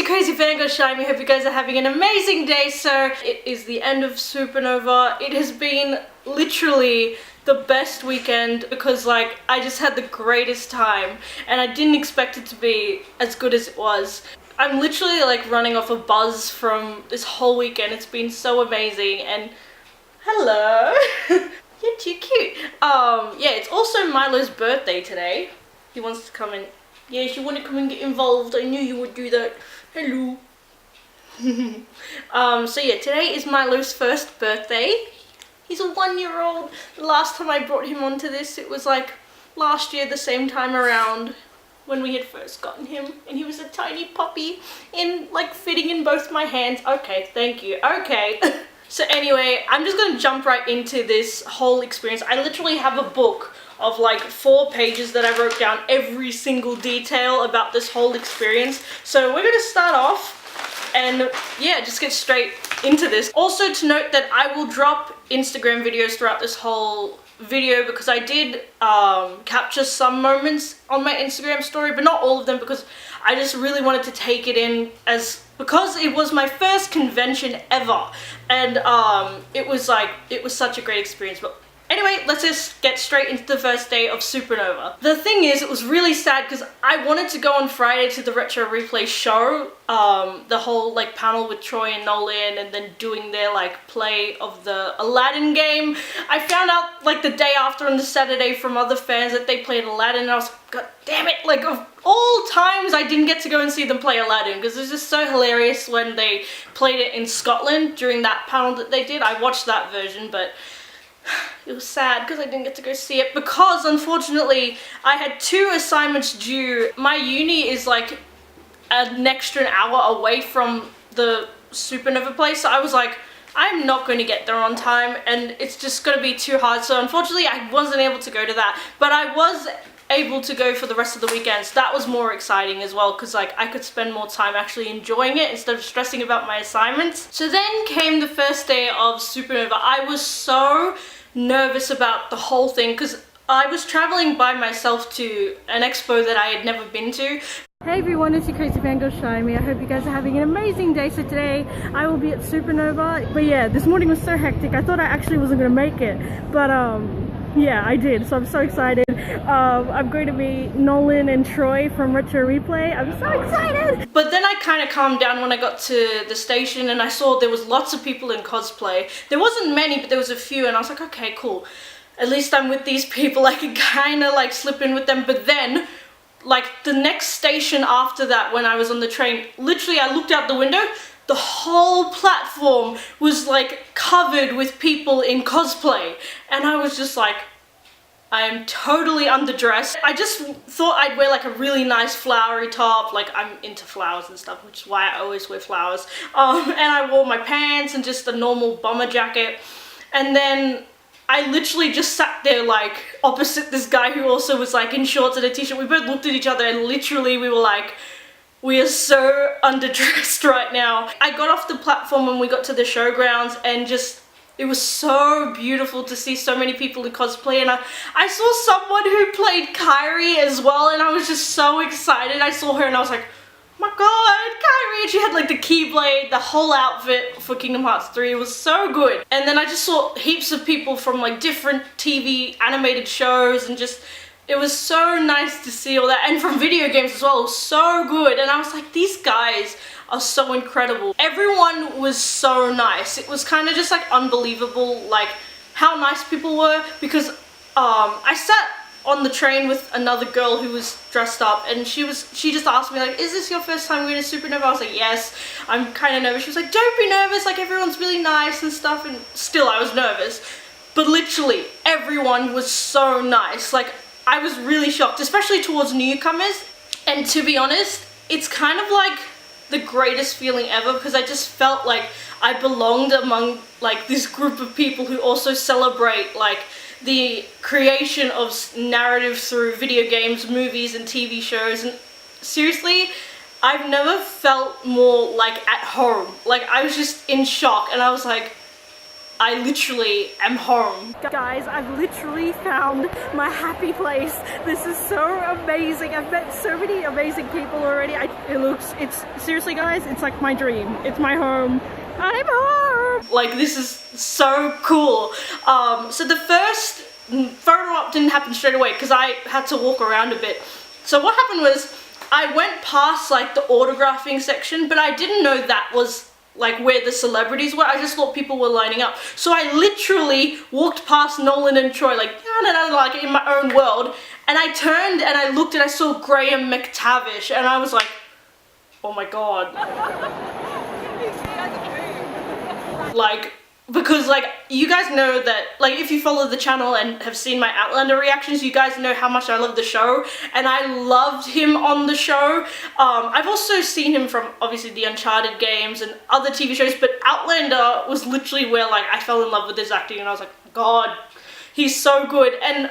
crazy fangirl Shiny. Hope you guys are having an amazing day. So it is the end of Supanova. It has been literally the best weekend because like I just had the greatest time and I didn't expect it to be as good as it was. I'm literally like running off a buzz from this whole weekend. It's been so amazing. And hello. You're too cute. Yeah, it's also Milo's birthday today. He wants to come in. Yes, you want to come and get involved. I knew you would do that. Hello. So yeah, today is Milo's first birthday. He's a 1-year-old. The last time I brought him onto this, it was like last year, the same time around when we had first gotten him, and he was a tiny puppy in like fitting in both my hands. Okay, thank you. Okay. So anyway, I'm just gonna jump right into this whole experience. I literally have a book of like 4 pages that I wrote down every single detail about this whole experience. So we're gonna start off and yeah, just get straight into this. Also to note that I will drop Instagram videos throughout this whole video because I did capture some moments on my Instagram story, but not all of them because I just really wanted to take it in because it was my first convention ever, and it was such a great experience. But anyway, let's just get straight into the first day of Supanova. The thing is, it was really sad because I wanted to go on Friday to the Retro Replay show, the whole like panel with Troy and Nolan, and then doing their like play of the Aladdin game. I found out like the day after on the Saturday from other fans that they played Aladdin, and I was like, God damn it, like of all times I didn't get to go and see them play Aladdin because it was just so hilarious when they played it in Scotland during that panel that they did. I watched that version, but it was sad because I didn't get to go see it because unfortunately I had 2 assignments due. My uni is like an extra hour away from the Supanova place, so I was like, I'm not going to get there on time and it's just going to be too hard. So unfortunately I wasn't able to go to that, but I was able to go for the rest of the weekends. That was more exciting as well because like I could spend more time actually enjoying it instead of stressing about my assignments. So then came the first day of Supanova. I was so nervous about the whole thing because I was traveling by myself to an expo that I had never been to. Hey everyone, it's your crazy fangirl Shiny. I hope you guys are having an amazing day. So today I will be at Supanova. But yeah, this morning was so hectic. I thought I actually wasn't gonna make it, but yeah, I did, so I'm so excited. I'm going to meet Nolan and Troy from Retro Replay. I'm so excited! But then I kind of calmed down when I got to the station and I saw there was lots of people in cosplay. There wasn't many, but there was a few, and I was like, okay, cool. At least I'm with these people. I could kind of like slip in with them. But then, like the next station after that, when I was on the train, literally I looked out the window, the whole platform was like covered with people in cosplay, and I was just like, I am totally underdressed. I just thought I'd wear like a really nice flowery top, like I'm into flowers and stuff, which is why I always wear flowers, and I wore my pants and just a normal bomber jacket, and then I literally just sat there like opposite this guy who also was like in shorts and a t-shirt. We both looked at each other and literally we were like, we are so underdressed right now. I got off the platform when we got to the showgrounds and just, it was so beautiful to see so many people in cosplay, and I saw someone who played Kyrie as well, and I was just so excited. I saw her and I was like, oh my god, Kyrie! And she had like the Keyblade, the whole outfit for Kingdom Hearts 3. It was so good. And then I just saw heaps of people from like different TV animated shows, and just, it was so nice to see all that, and from video games as well. It was so good, and I was like, these guys are so incredible. Everyone was so nice. It was kind of just like unbelievable like how nice people were, because I sat on the train with another girl who was dressed up, and she just asked me like, is this your first time going to Supanova? I was like, yes, I'm kind of nervous. She was like, don't be nervous, like everyone's really nice and stuff, and still I was nervous. But literally everyone was so nice. Like I was really shocked, especially towards newcomers. And to be honest, it's kind of like the greatest feeling ever because I just felt like I belonged among like this group of people who also celebrate like the creation of narrative through video games, movies and TV shows. And seriously, I've never felt more like at home. Like I was just in shock, and I was like, I literally am home. Guys, I've literally found my happy place. This is so amazing. I've met so many amazing people already. It's seriously guys, it's like my dream. It's my home. I'm home! Like, this is so cool. So the first photo op didn't happen straight away because I had to walk around a bit. So what happened was, I went past like the autographing section, but I didn't know that was like where the celebrities were. I just thought people were lining up. So I literally walked past Nolan and Troy, like in my own world, and I turned and I looked and I saw Graham McTavish, and I was like, oh my god. Like, because like, you guys know that, like, if you follow the channel and have seen my Outlander reactions, you guys know how much I love the show, and I loved him on the show. I've also seen him from, obviously, the Uncharted games and other TV shows, but Outlander was literally where, like, I fell in love with his acting, and I was like, God, he's so good. And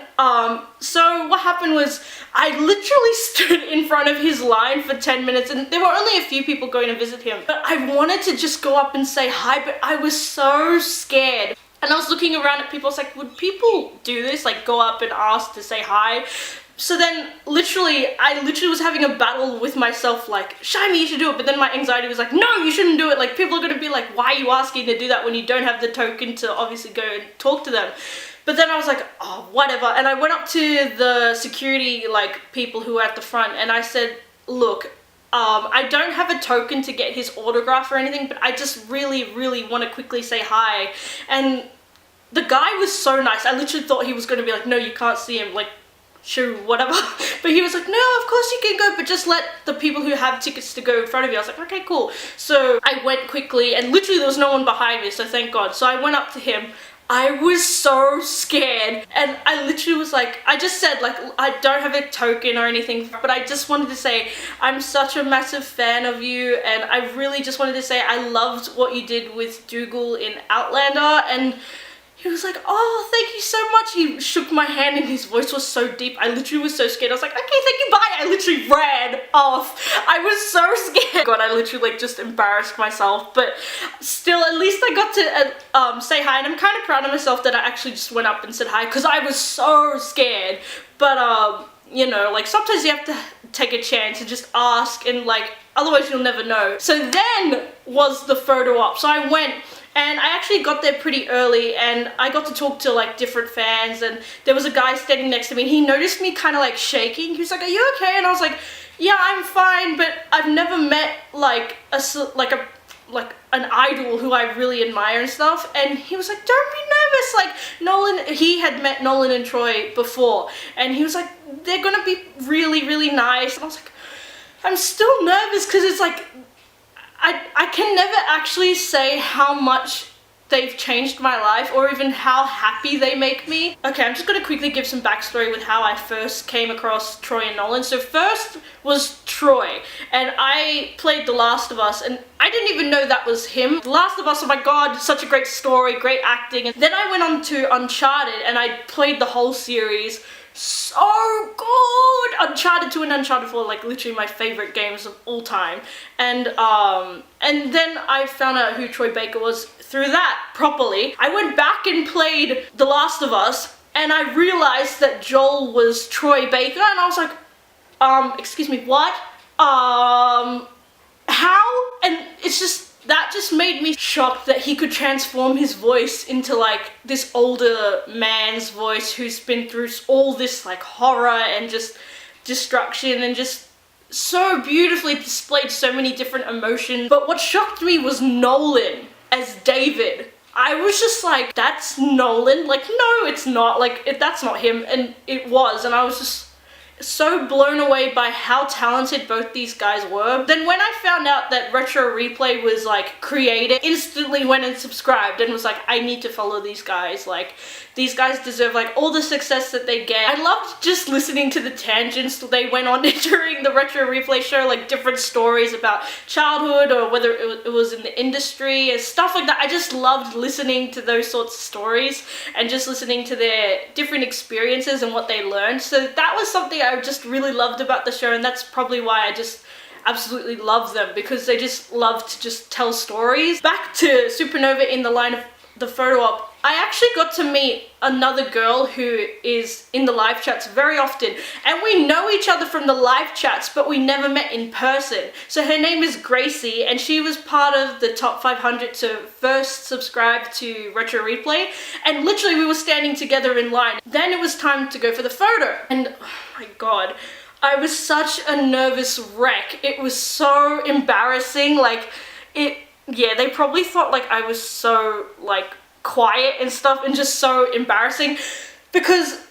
so what happened was, I literally stood in front of his line for 10 minutes, and there were only a few people going to visit him, but I wanted to just go up and say hi, but I was so scared. And I was looking around at people, I was like, would people do this? Like, go up and ask to say hi? So then, I literally was having a battle with myself, like, Shyami, you should do it, but then my anxiety was like, no, you shouldn't do it. Like, people are gonna be like, why are you asking to do that when you don't have the token to obviously go and talk to them? But then I was like, oh, whatever. And I went up to the security, like, people who were at the front, and I said, look, I don't have a token to get his autograph or anything, but I just really, really want to quickly say hi. And the guy was so nice. I literally thought he was going to be like, no, you can't see him, like, shoo, whatever. But he was like, no, of course you can go, but just let the people who have tickets to go in front of you. I was like, okay, cool. So I went quickly, and literally there was no one behind me, so thank God. So I went up to him. I was so scared, and I literally was like, I just said, like, I don't have a token or anything, but I just wanted to say, I'm such a massive fan of you, and I really just wanted to say I loved what you did with Dougal in Outlander. And he was like, oh, thank you so much. He shook my hand and his voice was so deep. I literally was so scared. I was like, okay, thank you, bye. I literally ran off. I was so scared. God, I literally like just embarrassed myself. But still, at least I got to say hi. And I'm kind of proud of myself that I actually just went up and said hi, because I was so scared. But, you know, like, sometimes you have to take a chance and just ask, and like, otherwise you'll never know. So then was the photo op. So I went, and I actually got there pretty early, and I got to talk to like different fans, and there was a guy standing next to me, and he noticed me kind of like shaking. He was like, are you okay? And I was like, yeah, I'm fine, but I've never met like an idol who I really admire and stuff. And he was like, don't be nervous. Like, Nolan, he had met Nolan and Troy before, and he was like, they're gonna be really, really nice. And I was like, I'm still nervous, because it's like, I can never actually say how much they've changed my life, or even how happy they make me. Okay, I'm just gonna quickly give some backstory with how I first came across Troy and Nolan. So first was Troy, and I played The Last of Us, and I didn't even know that was him. The Last of Us, oh my god, such a great story, great acting. And then I went on to Uncharted, and I played the whole series. So good! Uncharted 2 and Uncharted 4, like, literally my favorite games of all time. And then I found out who Troy Baker was through that, properly. I went back and played The Last of Us, and I realized that Joel was Troy Baker, and I was like, excuse me, what? How? And it's just, that just made me shocked that he could transform his voice into like this older man's voice who's been through all this like horror and just destruction, and just so beautifully displayed so many different emotions. But what shocked me was Nolan as David. I was just like, that's Nolan? Like, no, it's not. Like, that's not him. And it was, and I was just so blown away by how talented both these guys were. Then when I found out that Retro Replay was like created, instantly went and subscribed and was like, I need to follow these guys. Like, these guys deserve like all the success that they get. I loved just listening to the tangents they went on during the Retro Replay show, like different stories about childhood, or whether it was in the industry and stuff like that. I just loved listening to those sorts of stories and just listening to their different experiences and what they learned. So that was something I just really loved about the show, and that's probably why I just absolutely love them, because they just love to just tell stories. Back to Supanova in the line of the photo op, I actually got to meet another girl who is in the live chats very often, and we know each other from the live chats, but we never met in person. So her name is Gracie, and she was part of the top 500 to first subscribe to Retro Replay, and literally we were standing together in line. Then it was time to go for the photo, and oh my god, I was such a nervous wreck. It was so embarrassing. Like, yeah, they probably thought like I was so like quiet and stuff and just so embarrassing, because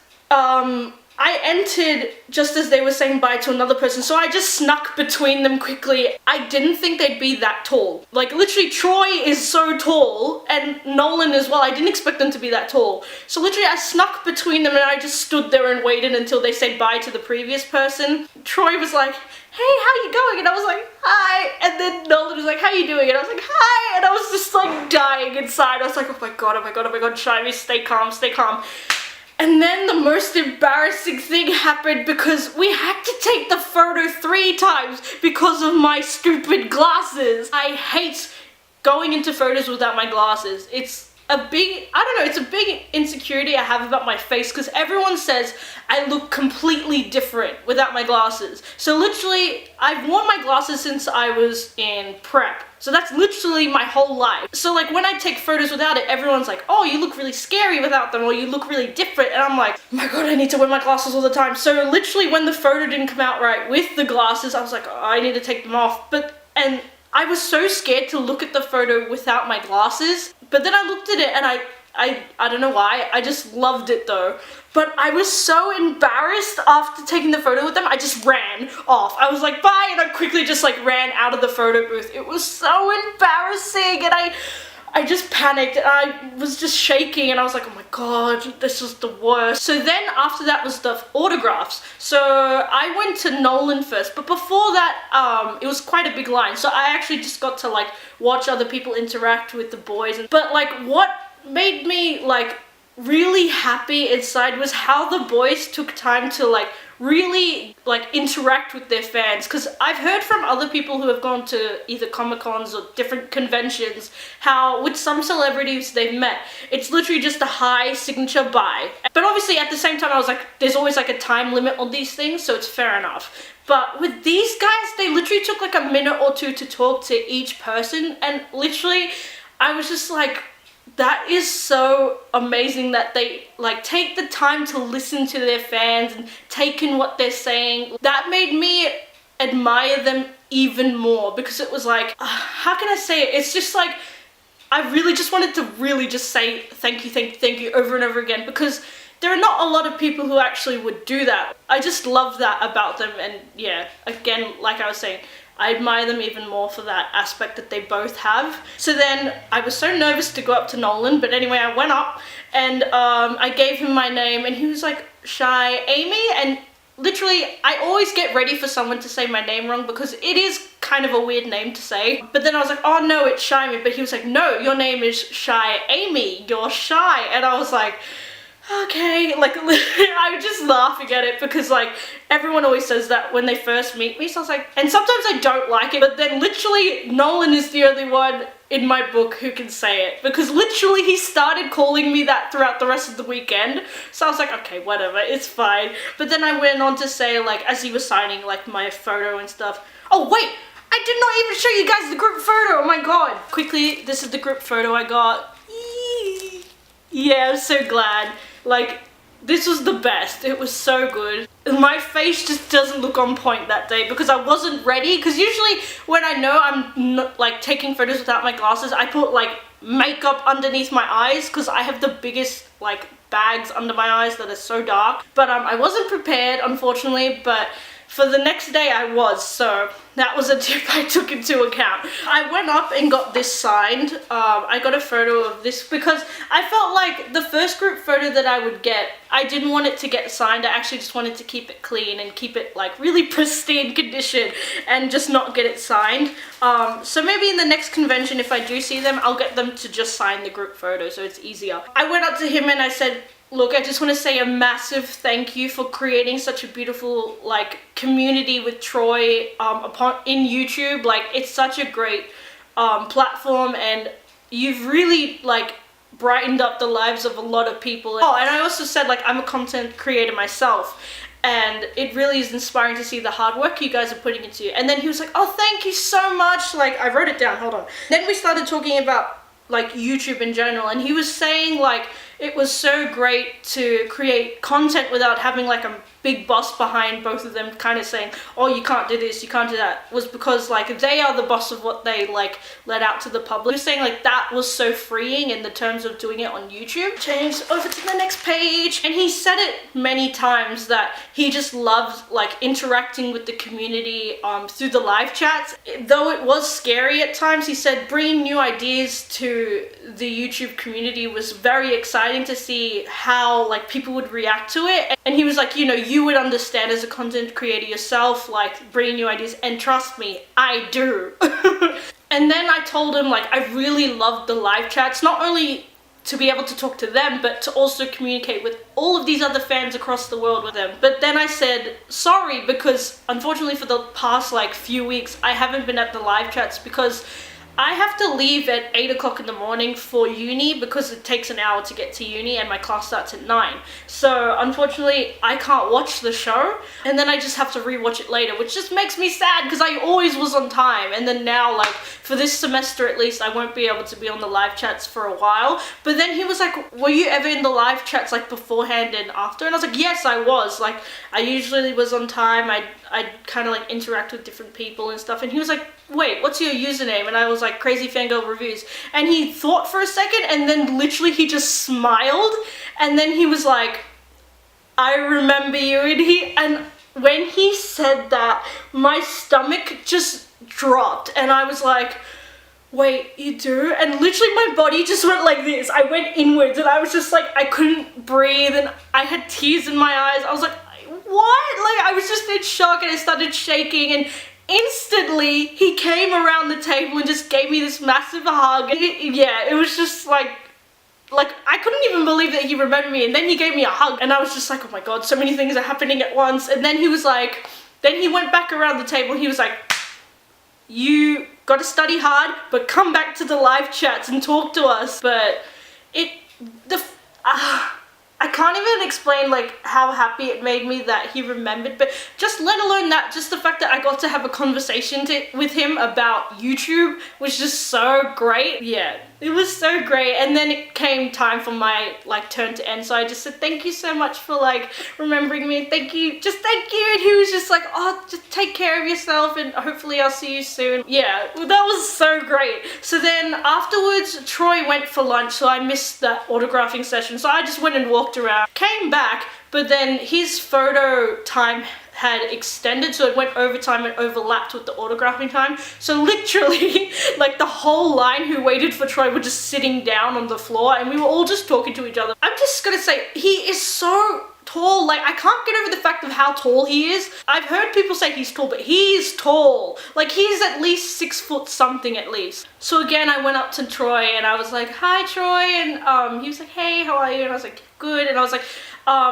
I entered just as they were saying bye to another person, so I just snuck between them quickly. I didn't think they'd be that tall. Like, literally, Troy is so tall, and Nolan as well. I didn't expect them to be that tall. So literally, I snuck between them, and I just stood there and waited until they said bye to the previous person. Troy was like, hey, how you going? And I was like, hi. And then Nolan was like, how you doing? And I was like, hi. And I was just like dying inside. I was like, oh my god, oh my god, oh my god, Shivy, stay calm, stay calm. And then the most embarrassing thing happened, because we had to take the photo 3 times because of my stupid glasses. I hate going into photos without my glasses. It's a big, I don't know, it's a big insecurity I have about my face, because everyone says I look completely different without my glasses. So literally, I've worn my glasses since I was in prep. So that's literally my whole life. So like when I take photos without it, everyone's like, oh, you look really scary without them, or you look really different. And I'm like, oh my god, I need to wear my glasses all the time. So literally when the photo didn't come out right with the glasses, I was like, oh, I need to take them off. And I was so scared to look at the photo without my glasses. But then I looked at it and I don't know why, I just loved it though. But I was so embarrassed after taking the photo with them, I just ran off. I was like, bye, and I quickly just like ran out of the photo booth. It was so embarrassing, and I just panicked, and I was just shaking, and I was like, oh my god, this is the worst. So then after that was the autographs. So I went to Nolan first, but before that, it was quite a big line. So I actually just got to like watch other people interact with the boys. But like what made me like really happy inside was how the boys took time to like really like interact with their fans, because I've heard from other people who have gone to either Comic-Cons or different conventions how with some celebrities they've met, it's literally just a hi, signature, bye. But obviously at the same time I was like, there's always like a time limit on these things, so it's fair enough. But with these guys, they literally took like a minute or two to talk to each person, and literally I was just like, that is so amazing that they like take the time to listen to their fans and take in what they're saying. That made me admire them even more, because it was like, how can I say it? It's just like, I really just wanted to really just say thank you, thank you, thank you over and over again, because there are not a lot of people who actually would do that. I just love that about them, and yeah, again, like I was saying, I admire them even more for that aspect that they both have. So then I was so nervous to go up to Nolan, but anyway, I went up and I gave him my name, and he was like, Shy Amy, and literally I always get ready for someone to say my name wrong, because it is kind of a weird name to say. But then I was like, oh no, it's Shy, but he was like, no, your name is Shy Amy, you're shy. And I was like, okay, like I was just laughing at it, because like everyone always says that when they first meet me, so I was like, and sometimes I don't like it, but then literally Nolan is the only one in my book who can say it, because literally he started calling me that throughout the rest of the weekend. So I was like, okay, whatever, it's fine. But then I went on to say, like, as he was signing like my photo and stuff, oh wait, I did not even show you guys the group photo, oh my god. Quickly, this is the group photo I got. Yee. Yeah, I'm so glad. Like, this was the best. It was so good. My face just doesn't look on point that day, because I wasn't ready. Because usually when I know I'm not, like, taking photos without my glasses, I put like makeup underneath my eyes, because I have the biggest like bags under my eyes that are so dark. But I wasn't prepared, unfortunately, but for the next day I was, so that was a tip I took into account. I went up and got this signed. I got a photo of this because I felt like the first group photo that I would get, I didn't want it to get signed. I actually just wanted to keep it clean and keep it like really pristine condition and just not get it signed. So maybe in the next convention, if I do see them, I'll get them to just sign the group photo so it's easier. I went up to him and I said, look, I just want to say a massive thank you for creating such a beautiful like community with Troy in YouTube. Like, it's such a great platform, and you've really like brightened up the lives of a lot of people. Oh, and I also said, like, I'm a content creator myself, and it really is inspiring to see the hard work you guys are putting into it. And then he was like, oh, thank you so much. Like, I wrote it down, hold on. Then we started talking about, like, YouTube in general, and he was saying, like, it was so great to create content without having, like, a big boss behind both of them kind of saying, oh, you can't do this, you can't do that, was because, like, they are the boss of what they, like, let out to the public. He was saying, like, that was so freeing in the terms of doing it on YouTube. Change over to the next page. And he said it many times that he just loves, like, interacting with the community through the live chats. Though it was scary at times, he said bringing new ideas to the YouTube community was very exciting to see how, like, people would react to it. And he was like, you know, you would understand as a content creator yourself, like, bringing new ideas, and trust me, I do. And then I told him, like, I really loved the live chats, not only to be able to talk to them, but to also communicate with all of these other fans across the world with them. But then I said, sorry, because unfortunately for the past, like, few weeks, I haven't been at the live chats because I have to leave at 8 o'clock in the morning for uni because it takes an hour to get to uni and my class starts at 9. So unfortunately I can't watch the show, and then I just have to rewatch it later, which just makes me sad because I always was on time. And then now, like, for this semester at least, I won't be able to be on the live chats for a while. But then he was like, were you ever in the live chats, like, beforehand and after? And I was like, yes, I was. Like, I usually was on time. I'd kind of, like, interact with different people and stuff. And he was like, wait, what's your username? And I was like, Crazy Fangirl Reviews. And he thought for a second, and then literally he just smiled, and then he was like, I remember you. And when he said that, my stomach just dropped, and I was like, wait, you do? And literally my body just went like this. I went inwards, and I was just like, I couldn't breathe, and I had tears in my eyes. I was like, what? Like, I was just in shock, and I started shaking, and instantly he came around the table and just gave me this massive hug. Yeah, it was just like I couldn't even believe that he remembered me. And then he gave me a hug, and I was just like, oh my god, so many things are happening at once. And then he was like, then he went back around the table and he was like, you gotta study hard, but come back to the live chats and talk to us. But I can't even explain, like, how happy it made me that he remembered, but just let alone that, just the fact that I got to have a conversation with him about YouTube was just so great. Yeah, it was so great. And then it came time for my, like, turn to end, so I just said, thank you so much for, like, remembering me, thank you, just thank you. And he was just like, oh, just take care of yourself, and hopefully I'll see you soon. Yeah, that was so great. So then afterwards, Troy went for lunch, so I missed that autographing session, so I just went and walked around, came back, but then his photo time had extended, so it went overtime and overlapped with the autographing time. So literally, like, the whole line who waited for Troy were just sitting down on the floor, and we were all just talking to each other. I'm just gonna say, he is so tall. Like, I can't get over the fact of how tall he is. I've heard people say he's tall, but he's tall. Like, he's at least 6 foot something at least. So again, I went up to Troy and I was like, hi Troy, and he was like, hey, how are you? And I was like, good. And I was like,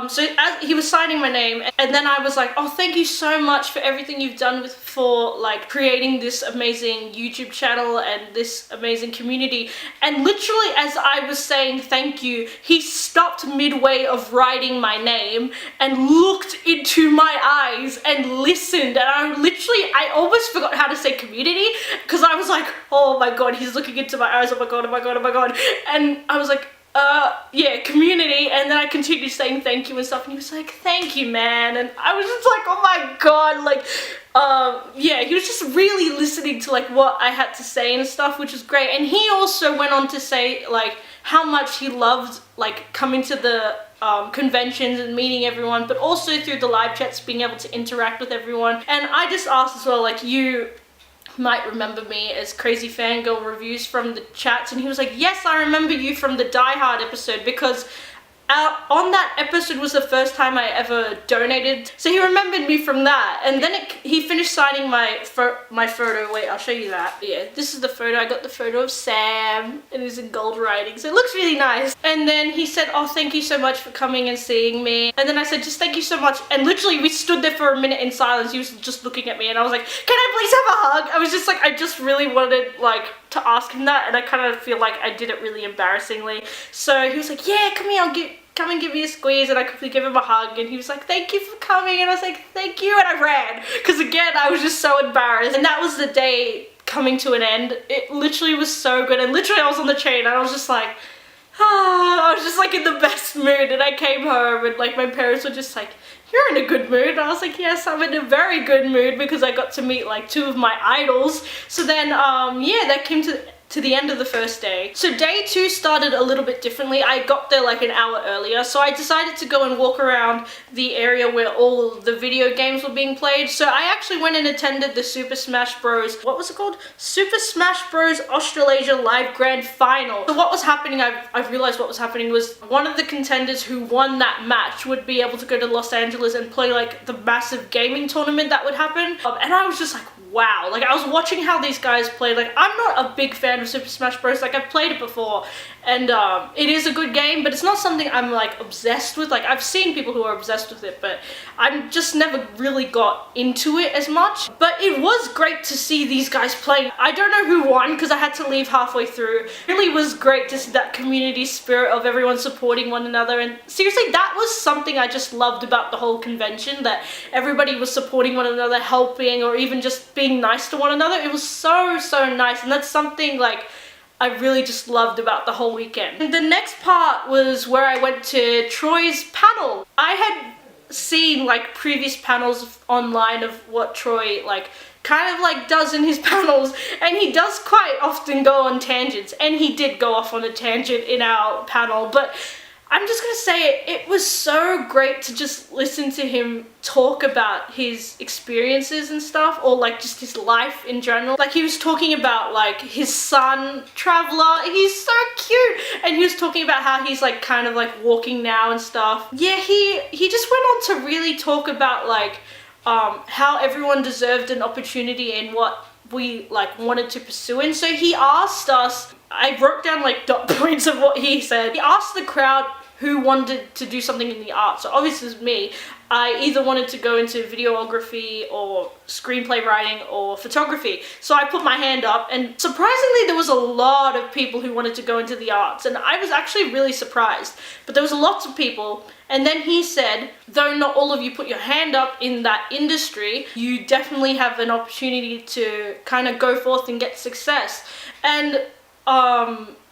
so as he was signing my name, and then I was like, oh, thank you so much for everything you've done for like creating this amazing YouTube channel and this amazing community. And literally as I was saying thank you, he stopped midway of writing my name and looked into my eyes and listened. And I almost forgot how to say community, because I was like, oh my god, he's looking into my eyes, oh my god, oh my god, oh my god. And I was like, yeah, community. And then I continued saying thank you and stuff, and he was like, thank you, man. And I was just like, oh my god, like, yeah, he was just really listening to, like, what I had to say and stuff, which was great. And he also went on to say, like, how much he loved, like, coming to the conventions and meeting everyone, but also through the live chats, being able to interact with everyone. And I just asked as well, like, you might remember me as Crazy Fangirl Reviews from the chats, and he was like, yes, I remember you from the Die Hard episode, because on that episode was the first time I ever donated, so he remembered me from that. And then he finished signing my photo. Wait, I'll show you that. Yeah, this is the photo. I got the photo of Sam, and it's in gold writing, so it looks really nice. And then he said, oh, thank you so much for coming and seeing me. And then I said, just thank you so much. And literally we stood there for a minute in silence. He was just looking at me, and I was like, can I please have a hug? I was just like, I just really wanted, like, to ask him that, and I kind of feel like I did it really embarrassingly. So he was like, yeah, come here, come and give me a squeeze, and I quickly give him a hug, and he was like, thank you for coming, and I was like, thank you, and I ran, because again, I was just so embarrassed. And that was the day coming to an end. It literally was so good, and literally I was on the train, and I was just like, I was just like in the best mood, and I came home, and like my parents were just like, you're in a good mood. And I was like, yes, I'm in a very good mood, because I got to meet like 2 of my idols. So then, yeah, that came to the end of the first day. So day 2 started a little bit differently. I got there like an hour earlier, so I decided to go and walk around the area where all the video games were being played. So I actually went and attended the Super Smash Bros. What was it called? Super Smash Bros. Australasia Live Grand Final. So what was happening, I've realized what was happening was one of the contenders who won that match would be able to go to Los Angeles and play like the massive gaming tournament that would happen. And I was just like, wow, like I was watching how these guys played. Like, I'm not a big fan of Super Smash Bros. Like, I've played it before, and it is a good game, but it's not something I'm like obsessed with. Like, I've seen people who are obsessed with it, but I'm just never really got into it as much. But it was great to see these guys playing. I don't know who won, because I had to leave halfway through. It really was great to see that community spirit of everyone supporting one another, and seriously, that was something I just loved about the whole convention, that everybody was supporting one another, helping, or even just being nice to one another. It was so nice, and that's something like I really just loved about the whole weekend. And the next part was where I went to Troy's panel. I had seen like previous panels online of what Troy like kind of like does in his panels, and he does quite often go on tangents, and he did go off on a tangent in our panel, but I'm just gonna say it was so great to just listen to him talk about his experiences and stuff, or like just his life in general. Like, he was talking about like his son, Traveler. He's so cute, and he was talking about how he's like kind of like walking now and stuff. Yeah, he just went on to really talk about like how everyone deserved an opportunity in what we like wanted to pursue. And so he asked us, I wrote down like dot points of what he said. He asked the crowd who wanted to do something in the arts. So obviously it was me. I either wanted to go into videography or screenplay writing or photography. So I put my hand up, and surprisingly there was a lot of people who wanted to go into the arts, and I was actually really surprised. But there was lots of people. And then he said, though not all of you put your hand up in that industry, you definitely have an opportunity to kind of go forth and get success. And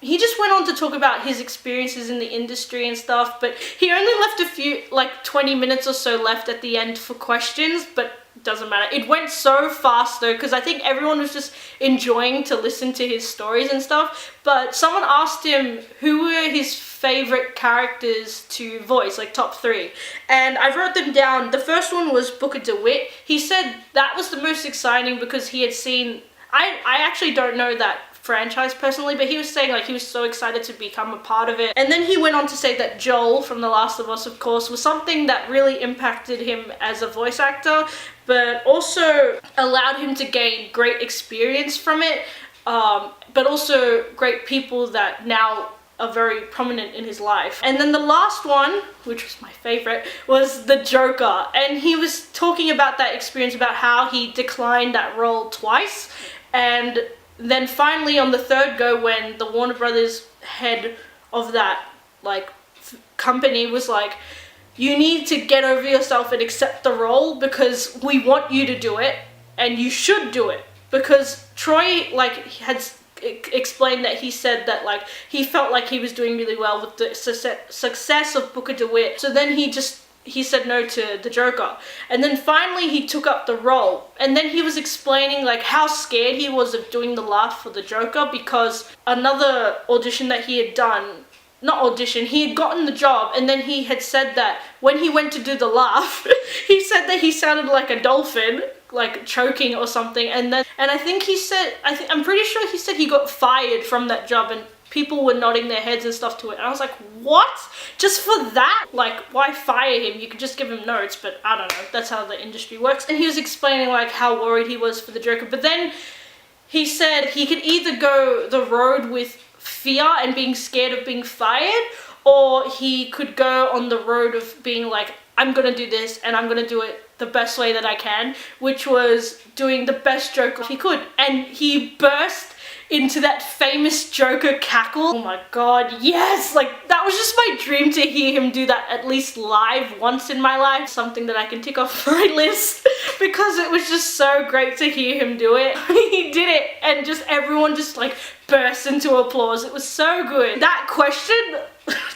he just went on to talk about his experiences in the industry and stuff, but he only left a few, like 20 minutes or so left at the end for questions, but doesn't matter. It went so fast though, because I think everyone was just enjoying to listen to his stories and stuff. But someone asked him who were his favorite characters to voice, like top 3, and I wrote them down. The first one was Booker DeWitt. He said that was the most exciting because he had seen, I actually don't know that franchise personally, but he was saying like he was so excited to become a part of it. And then he went on to say that Joel from The Last of Us, of course, was something that really impacted him as a voice actor, but also allowed him to gain great experience from it, but also great people that now are very prominent in his life. And then the last one, which was my favorite, was the Joker, and he was talking about that experience, about how he declined that role twice, and then finally on the 3rd go, when the Warner Brothers head of that like company was like, you need to get over yourself and accept the role, because we want you to do it and you should do it. Because Troy like had explained that he said that like he felt like he was doing really well with the success of Booker DeWitt, so then he said no to the Joker, and then finally he took up the role. And then he was explaining like how scared he was of doing the laugh for the Joker, because another audition that he had done, not audition, he had gotten the job, and then he had said that when he went to do the laugh, he said that he sounded like a dolphin, like choking or something, and I think he said, I'm pretty sure he said he got fired from that job, and people were nodding their heads and stuff to it. And I was like, what? Just for that? Like, why fire him? You could just give him notes, but I don't know. That's how the industry works. And he was explaining like how worried he was for the Joker. But then he said he could either go the road with fear and being scared of being fired, or he could go on the road of being like, I'm gonna do this and I'm gonna do it the best way that I can, which was doing the best Joker he could. And he burst into that famous Joker cackle. Oh my god, yes! Like, that was just my dream to hear him do that at least live once in my life. Something that I can tick off my list because it was just so great to hear him do it. He did it and just everyone just like burst into applause. It was so good. That question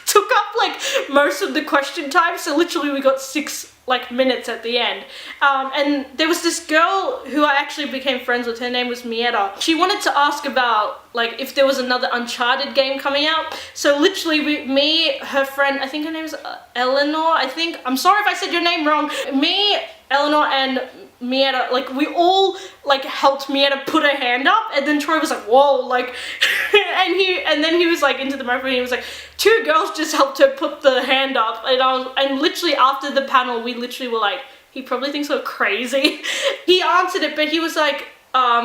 took up like most of the question time, so literally we got 6 like minutes at the end. And there was this girl who I actually became friends with. Her name was Mieta. She wanted to ask about like if there was another Uncharted game coming out. So literally me, her friend, I think her name is Eleanor, I think. I'm sorry if I said your name wrong. Me, Eleanor, and Mieta, like we all like helped Mieta put her hand up, and then Troy was like, whoa, like and then he was like into the microphone and he was like, 2 girls just helped her put the hand up, and literally after the panel we literally were like, he probably thinks we're crazy. He answered it, but he was like,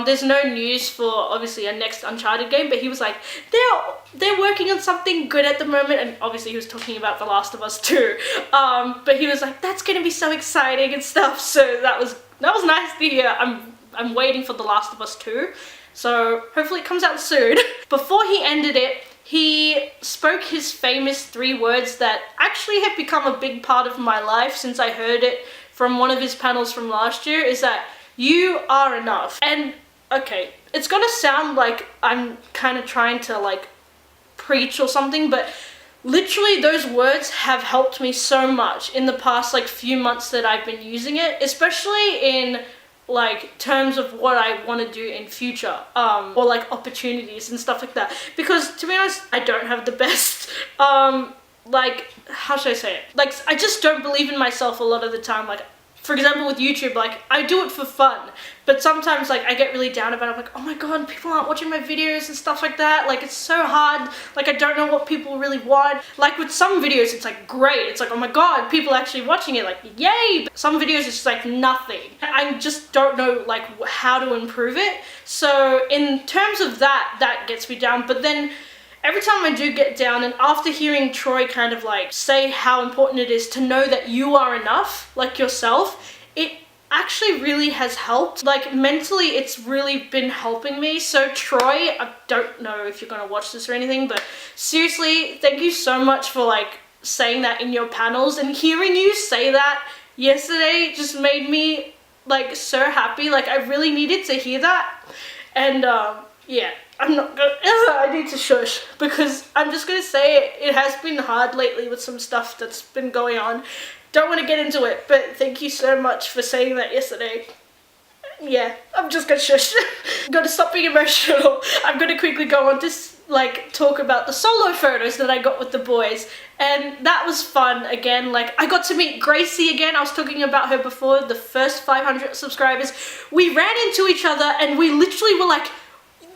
there's no news for obviously a next Uncharted game, but he was like, they're working on something good at the moment, and obviously he was talking about The Last of Us 2. But he was like, that's gonna be so exciting and stuff. So that was nice to hear. I'm waiting for The Last of Us 2, so hopefully it comes out soon. Before he ended it, he spoke his famous 3 words that actually have become a big part of my life since I heard it from one of his panels from last year, is that you are enough. And okay, it's gonna sound like I'm kind of trying to like preach or something, but literally those words have helped me so much in the past like few months that I've been using it, especially in like terms of what I want to do in future, or like opportunities and stuff like that. Because to be honest, I don't have the best like, how should I say it, like I just don't believe in myself a lot of the time. Like, for example, with YouTube, like I do it for fun, but sometimes like I get really down about it. I'm like, oh my god, people aren't watching my videos and stuff like that. Like, it's so hard. Like, I don't know what people really want. Like with some videos, it's like great. It's like, oh my god, people are actually watching it. Like, yay. But some videos, it's just like nothing. I just don't know like how to improve it. So in terms of that, that gets me down. But then every time I do get down, and after hearing Troy kind of like say how important it is to know that you are enough, like yourself, it actually really has helped. Like mentally, it's really been helping me. So Troy, I don't know if you're gonna watch this or anything, but seriously, thank you so much for like saying that in your panels, and hearing you say that yesterday just made me like so happy. Like I really needed to hear that. And yeah, I'm not gonna, I need to shush, because I'm just gonna say it has been hard lately with some stuff that's been going on. Don't want to get into it, but thank you so much for saying that yesterday. Yeah, I'm just gonna shush. I'm gonna stop being emotional. I'm gonna quickly go on to like talk about the solo photos that I got with the boys, and that was fun. Again, like I got to meet Gracie again. I was talking about her before, the first 500 subscribers. We ran into each other and we literally were like,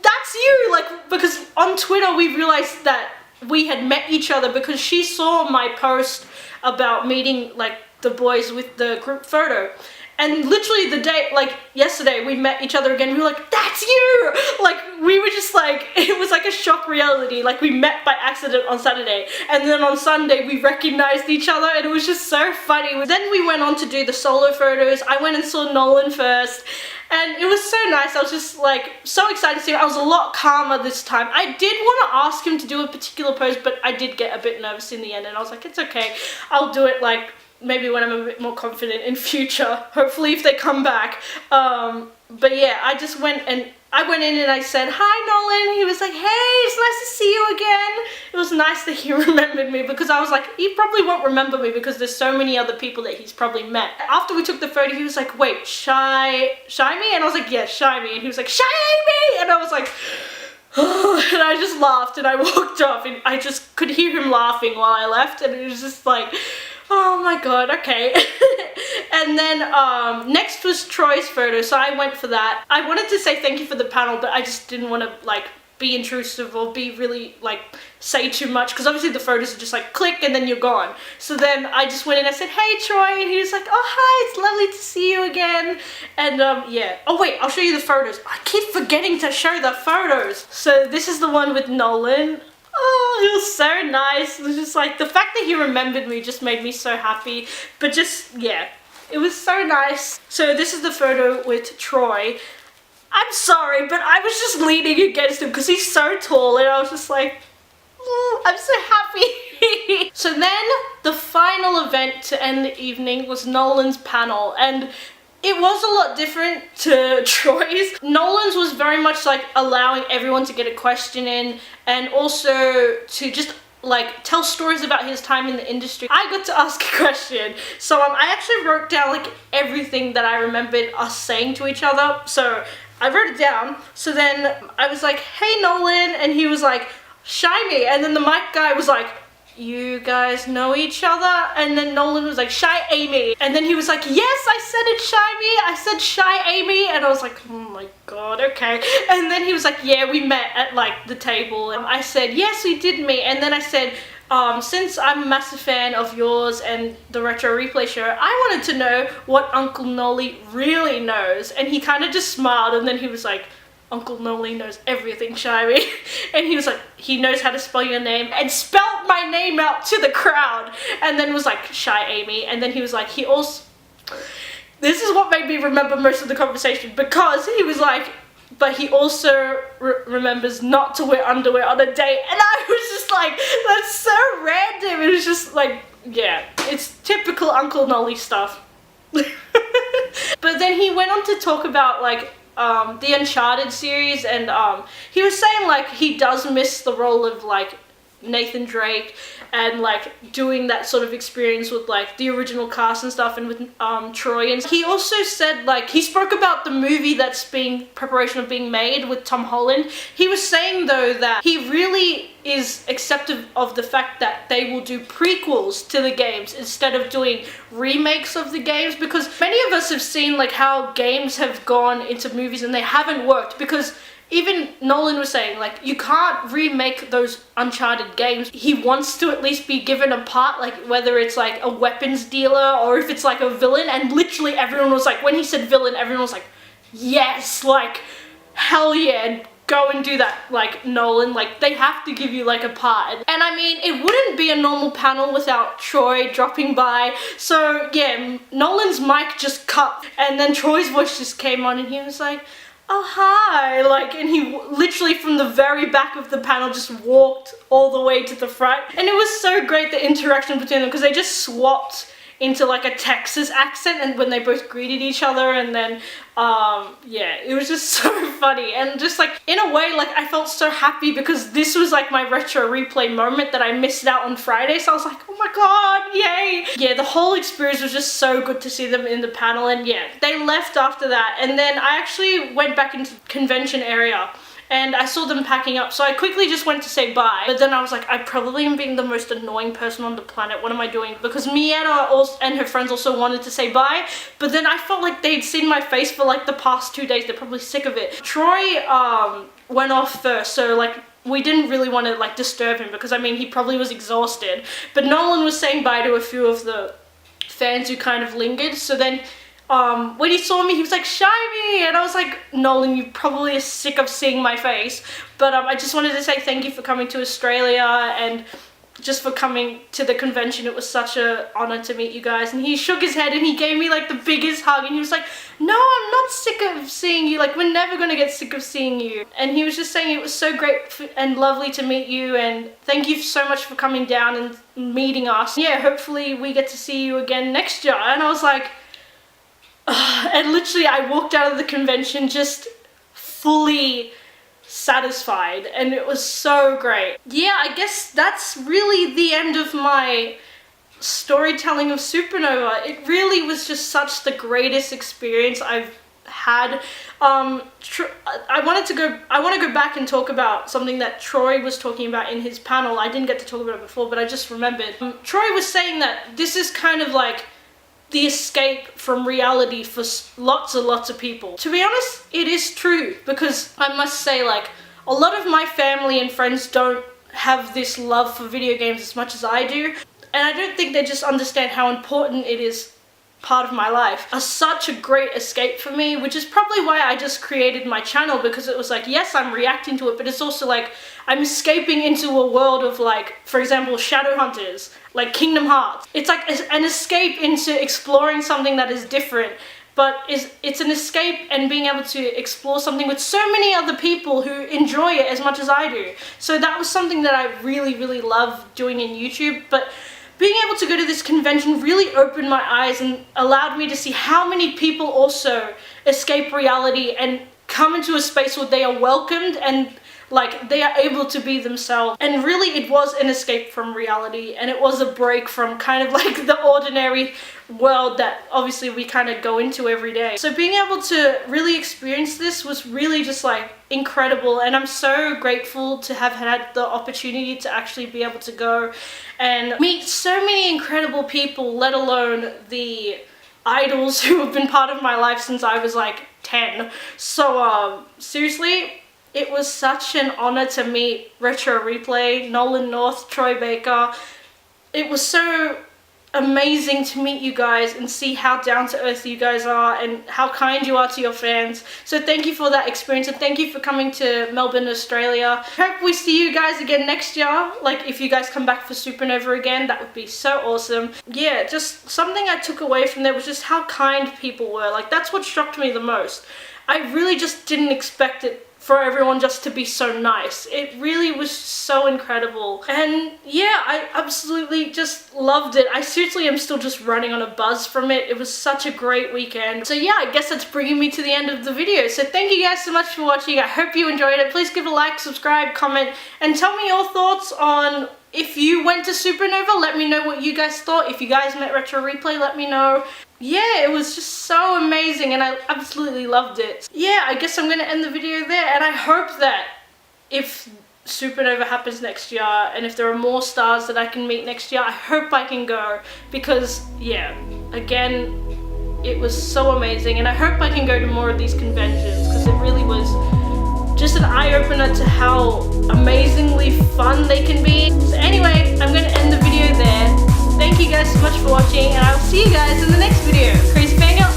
that's you, like, because on Twitter we realized that we had met each other because she saw my post about meeting like the boys with the group photo, and literally the day, like yesterday, we met each other again. We were like, that's you. Like, we were just like, it was like a shock reality. Like, we met by accident on Saturday, and then on Sunday we recognized each other, and it was just so funny. Then we went on to do the solo photos. I went and saw Nolan first, and it was so nice. I was just like so excited to see him. I was a lot calmer this time. I did want to ask him to do a particular pose, but I did get a bit nervous in the end, and I was like, it's okay, I'll do it like maybe when I'm a bit more confident in future, hopefully if they come back. But yeah, I just went in and I said, hi Nolan. He was like, hey, it's nice to see you again. It was nice that he remembered me, because I was like, he probably won't remember me because there's so many other people that he's probably met. After we took the photo, he was like, wait, shy me? And I was like, yeah, shy me. And he was like, shy me? And I was like, oh, and I just laughed and I walked off, and I just could hear him laughing while I left, and it was just like, oh my god, okay. And then next was Troy's photo, so I went for that. I wanted to say thank you for the panel, but I just didn't want to like be intrusive or be really like say too much, because obviously the photos are just like click and then you're gone. So then I just went in and I said, hey Troy, and he was like, oh hi, it's lovely to see you again. And yeah, oh wait, I'll show you the photos. I keep forgetting to show the photos. So this is the one with Nolan. Oh, it was so nice. It was just like, the fact that he remembered me just made me so happy. But just, yeah, it was so nice. So this is the photo with Troy. I'm sorry, but I was just leaning against him because he's so tall, and I was just like, I'm so happy. So then the final event to end the evening was Nolan's panel, and it was a lot different to Troy's. Nolan's was very much like allowing everyone to get a question in, and also to just like tell stories about his time in the industry. I got to ask a question, so I actually wrote down like everything that I remembered us saying to each other. So I wrote it down. So then I was like, hey Nolan, and he was like, shy me, and then the mic guy was like, you guys know each other? And then Nolan was like, shy Amy, and then he was like, yes, I said it, shy me, I said shy Amy, and I was like, oh my god, okay. And then he was like, yeah, we met at like the table, and I said, yes, we did meet, and then I said, since I'm a massive fan of yours and the Retro Replay show, I wanted to know what Uncle Nolly really knows. And he kind of just smiled, and then he was like, Uncle Nolly knows everything, Shivey. And he was like, he knows how to spell your name, and spelled my name out to the crowd, and then was like, shy Amy. And then he was like, he also, this is what made me remember most of the conversation, because he was like, but he also remembers not to wear underwear on a date. And I was just like, that's so random. It was just like, yeah, it's typical Uncle Nolly stuff. But then he went on to talk about like the Uncharted series, and he was saying like he does miss the role of like Nathan Drake and like doing that sort of experience with like the original cast and stuff, and with Troy. And he also said like he spoke about the movie that's being preparation of being made with Tom Holland. He was saying though that he really is acceptive of the fact that they will do prequels to the games instead of doing remakes of the games, because many of us have seen like how games have gone into movies and they haven't worked, because even Nolan was saying, like, you can't remake those Uncharted games. He wants to at least be given a part, like, whether it's, like, a weapons dealer or if it's, like, a villain. And literally everyone was, like, when he said villain, everyone was, like, yes, like, hell yeah, go and do that, like, Nolan. Like, they have to give you, like, a part. And, I mean, it wouldn't be a normal panel without Troy dropping by. So, yeah, Nolan's mic just cut, and then Troy's voice just came on, and he was, like, oh hi, like, and he literally from the very back of the panel just walked all the way to the front, and it was so great, the interaction between them, because they just swapped into like a Texas accent and when they both greeted each other, and then yeah, it was just so funny, and just like in a way like I felt so happy because this was like my Retro Replay moment that I missed out on Friday, so I was like, oh my god, yay. Yeah, the whole experience was just so good to see them in the panel. And yeah, they left after that, and then I actually went back into the convention area and I saw them packing up, so I quickly just went to say bye. But then I was like, I probably am being the most annoying person on the planet. What am I doing? Because Mietta also, and her friends also wanted to say bye, but then I felt like they'd seen my face for like the past 2 days. They're probably sick of it. Troy went off first, so like we didn't really want to like disturb him, because I mean he probably was exhausted. But Nolan was saying bye to a few of the fans who kind of lingered, so then when he saw me, he was like, shy me, and I was like, Nolan, you probably are sick of seeing my face, but I just wanted to say thank you for coming to Australia and just for coming to the convention. It was such an honor to meet you guys. And he shook his head and he gave me like the biggest hug, and he was like, no, I'm not sick of seeing you, like we're never gonna get sick of seeing you. And he was just saying it was so great and lovely to meet you, and thank you so much for coming down and meeting us. Yeah, hopefully we get to see you again next year. And I was like, and literally I walked out of the convention just fully satisfied, and it was so great. Yeah, I guess that's really the end of my storytelling of Supanova. It really was just such the greatest experience I've had. I want to go back and talk about something that Troy was talking about in his panel. I didn't get to talk about it before, but I just remembered. Troy was saying that this is kind of like the escape from reality for lots and lots of people. To be honest, it is true, because I must say, like, a lot of my family and friends don't have this love for video games as much as I do, and I don't think they just understand how important it is part of my life. Such a great escape for me, which is probably why I just created my channel, because it was like, yes, I'm reacting to it, but it's also like I'm escaping into a world of, like, for example, Shadowhunters, like Kingdom Hearts. It's like an escape into exploring something that is different but it's an escape and being able to explore something with so many other people who enjoy it as much as I do. So that was something that I really love doing in YouTube. But being able to go to this convention really opened my eyes and allowed me to see how many people also escape reality and come into a space where they are welcomed and like they are able to be themselves. And really it was an escape from reality, and it was a break from kind of like the ordinary world that obviously we kind of go into every day. So being able to really experience this was really just like incredible, and I'm so grateful to have had the opportunity to actually be able to go and meet so many incredible people, let alone the idols who have been part of my life since I was like 10. So seriously, it was such an honor to meet Retro Replay, Nolan North, Troy Baker. It was so amazing to meet you guys and see how down to earth you guys are and how kind you are to your fans. So thank you for that experience, and thank you for coming to Melbourne, Australia. Hope we see you guys again next year. Like if you guys come back for Supanova again, that would be so awesome. Yeah, just something I took away from there was just how kind people were. Like that's what shocked me the most. I really just didn't expect it for everyone just to be so nice. It really was so incredible. And yeah, I absolutely just loved it. I seriously am still just running on a buzz from it. It was such a great weekend. So yeah, I guess that's bringing me to the end of the video. So thank you guys so much for watching. I hope you enjoyed it. Please give it a like, subscribe, comment, and tell me your thoughts on if you went to Supanova. Let me know what you guys thought. If you guys met Retro Replay, let me know. Yeah, it was just so amazing and I absolutely loved it. Yeah, I guess I'm going to end the video there, and I hope that if Supanova happens next year and if there are more stars that I can meet next year, I hope I can go, because yeah, again, it was so amazing, and I hope I can go to more of these conventions because it really was just an eye-opener to how amazingly fun they can be. So anyway, I'm going to end the video there. Thank you guys so much for watching, and I'll see you guys in the next video. Crazy Fangirl